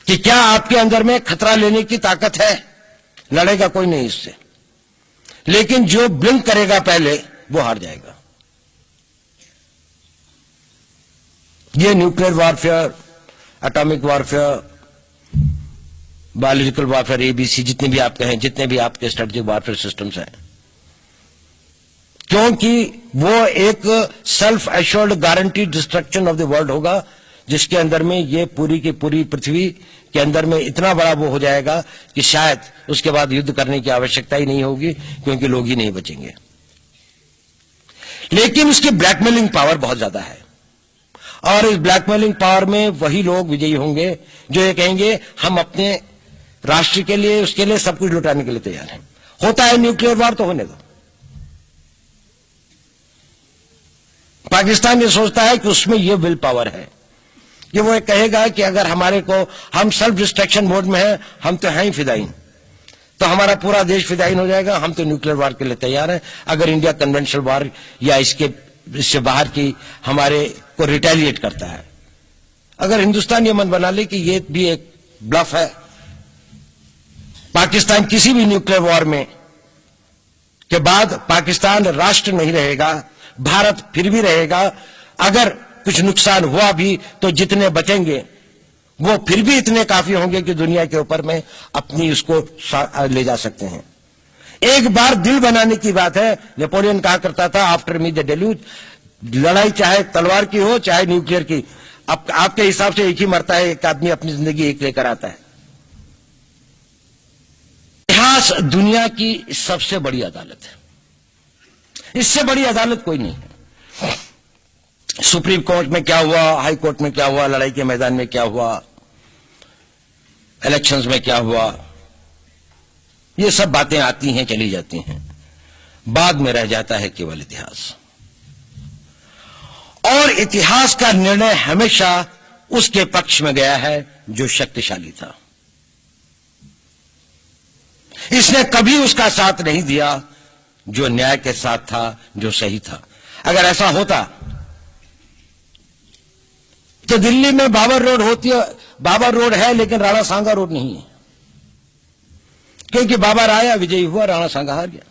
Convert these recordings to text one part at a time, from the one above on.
कि क्या आपके अंदर में खतरा लेने की ताकत है? लड़ेगा कोई नहीं इससे, लेकिन जो ब्लिंक करेगा पहले वो हार जाएगा। ये nuclear warfare, atomic warfare, biological warfare, ABC, जितने भी आप कहें, जितने भी आपके स्ट्रेटेजिक वॉरफेयर सिस्टम्स हैं, क्योंकि वो एक self assured guaranteed destruction of the world होगा, जिसके अंदर में ये पूरी की पूरी पृथ्वी के अंदर में इतना बड़ा वो हो जाएगा कि शायद उसके बाद युद्ध करने की आवश्यकता ही नहीं होगी, क्योंकि लोग ही नहीं बचेंगे। लेकिन उसकी ब्लैकमेलिंग पावर बहुत ज्यादा है, और इस ब्लैकमेलिंग पावर में वही लोग विजयी होंगे जो ये कहेंगे हम अपने राष्ट्र के लिए, उसके लिए सब कुछ लुटाने के लिए तैयार हैं। होता है न्यूक्लियर वॉर तो होने दो। पाकिस्तान ये सोचता है कि उसमें ये विल पावर है कि वो कहेगा कि अगर हमारे को, हम सेल्फ डिस्ट्रक्शन मोड में हैं, हम तो हैं ही फिदाइन, तो हमारा पूरा देश फिदाइन हो जाएगा, हम तो न्यूक्लियर वार के लिए तैयार हैं। अगर इंडिया कन्वेंशनल वार या इससे बाहर की हमारे को रिटेलिएट करता है, अगर हिंदुस्तान ये मन बना ले कि ये भी एक ब्लफ है, पाकिस्तान किसी भी न्यूक्लियर वॉर में के बाद पाकिस्तान राष्ट्र नहीं रहेगा, भारत फिर भी रहेगा। अगर कुछ नुकसान हुआ भी तो जितने बचेंगे वो फिर भी इतने काफी होंगे कि दुनिया के ऊपर में अपनी उसको ले जा सकते हैं। एक बार दिल बनाने की बात है। नेपोलियन कहा करता था, आफ्टर मी द डेल्यूज, लड़ाई चाहे तलवार की हो चाहे न्यूक्लियर की, आपके हिसाब से एक ही मरता है, एक आदमी अपनी जिंदगी एक लेकर आता है। इतिहास दुनिया की सबसे बड़ी अदालत है, इससे बड़ी अदालत कोई नहीं है। सुप्रीम कोर्ट में क्या हुआ, हाई कोर्ट में क्या हुआ, लड़ाई के मैदान में क्या हुआ, इलेक्शंस में क्या हुआ, ये सब बातें आती हैं चली जाती हैं, बाद में रह जाता है केवल इतिहास। और इतिहास का निर्णय हमेशा उसके पक्ष में गया है जो शक्तिशाली था। इसने कभी उसका साथ नहीं दिया जो न्याय के साथ था, जो सही था। अगर ऐसा होता तो दिल्ली में बाबर रोड होती है, बाबर रोड है लेकिन राणा सांगा रोड नहीं है, क्योंकि बाबर आया, विजयी हुआ, राणा सांगा हार गया।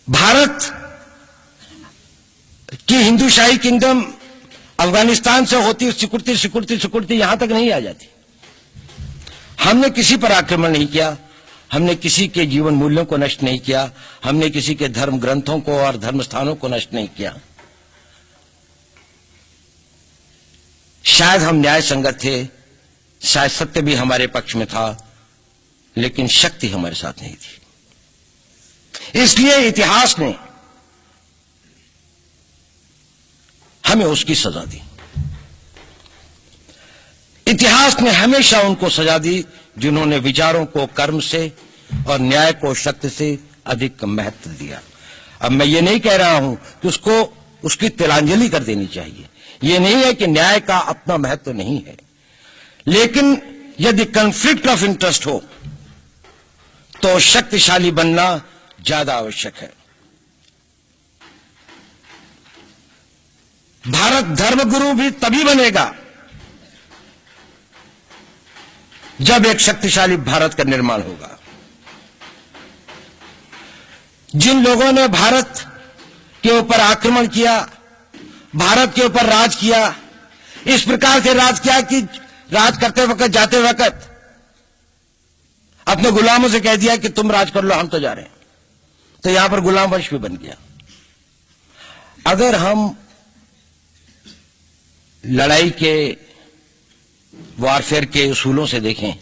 भारत की हिंदूशाही किंगडम अफगानिस्तान से होती सिकुड़ती सिकुड़ती सिकुड़ती यहां तक नहीं आ जाती। हमने किसी पर आक्रमण नहीं किया, हमने किसी के जीवन मूल्यों को नष्ट नहीं किया, हमने किसी के धर्म ग्रंथों को और धर्म स्थानों को नष्ट नहीं किया। शायद हम न्याय संगत थे, शायद सत्य भी हमारे पक्ष में था, लेकिन शक्ति हमारे साथ नहीं थी। इसलिए इतिहास ने हमें उसकी सजा दी। इतिहास ने हमेशा उनको सजा दी जिन्होंने विचारों को कर्म से और न्याय को शक्ति से अधिक महत्व दिया। अब मैं ये नहीं कह रहा हूं कि उसको उसकी तिलांजलि कर देनी चाहिए, ये नहीं है कि न्याय का अपना महत्व नहीं है, लेकिन यदि कॉन्फ्लिक्ट ऑफ इंटरेस्ट हो तो शक्तिशाली बनना ज्यादा आवश्यक है। भारत धर्मगुरु भी तभी बनेगा जब एक शक्तिशाली भारत का निर्माण होगा। जिन लोगों ने भारत के ऊपर आक्रमण किया, भारत के ऊपर राज किया, इस प्रकार से राज किया कि राज करते वक्त, जाते वक्त अपने गुलामों से कह दिया कि तुम राज कर लो, हम तो जा रहे हैं, तो यहां पर गुलाम वंश भी बन गया। अगर हम लड़ाई के वॉरफेयर के उसूलों से देखें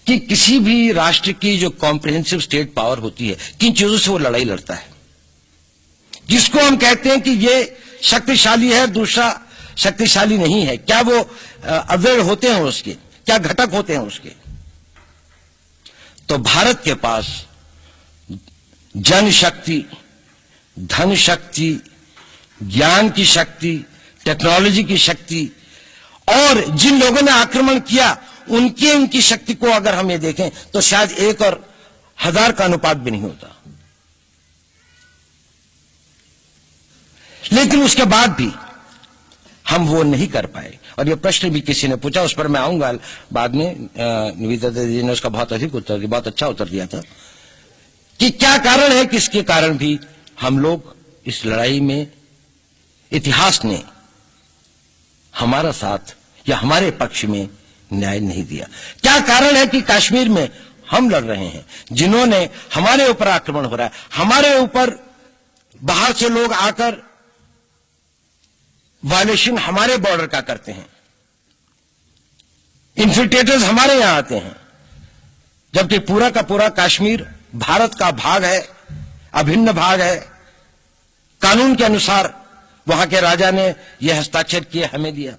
कि किसी भी राष्ट्र की जो कॉम्प्रिहेंसिव स्टेट पावर होती है, किन चीजों से वो लड़ाई लड़ता है, जिसको हम कहते हैं कि ये शक्तिशाली है, दूसरा शक्तिशाली नहीं है, क्या वो अवयव होते हैं उसके, क्या घटक होते हैं उसके। तो भारत के पास जनशक्ति, धन शक्ति, ज्ञान की शक्ति, टेक्नोलॉजी की शक्ति, और जिन लोगों ने आक्रमण किया उनकी शक्ति को अगर हम ये देखें तो शायद 1 और 1000 का अनुपात भी नहीं होता। लेकिन उसके बाद भी हम वो नहीं कर पाए। और ये प्रश्न भी किसी ने पूछा, उस पर मैं आऊंगा बाद में। निवेदिता जी ने उसका बहुत अधिक उत्तर दिया, बहुत अच्छा उत्तर दिया था कि क्या कारण है कि इसके कारण भी हम लोग इस लड़ाई में इतिहास ने हमारा साथ या हमारे पक्ष में न्याय नहीं दिया। क्या कारण है कि कश्मीर में हम लड़ रहे हैं, जिन्होंने हमारे ऊपर आक्रमण हो रहा है, हमारे ऊपर बाहर से लोग आकर वायलेशन हमारे बॉर्डर का करते हैं, इन्फिल्ट्रेटर्स हमारे यहां आते हैं, जबकि पूरा का पूरा कश्मीर भारत का भाग है, अभिन्न भाग है। कानून के अनुसार वहां के राजा ने यह हस्ताक्षर किए, हमें दिया।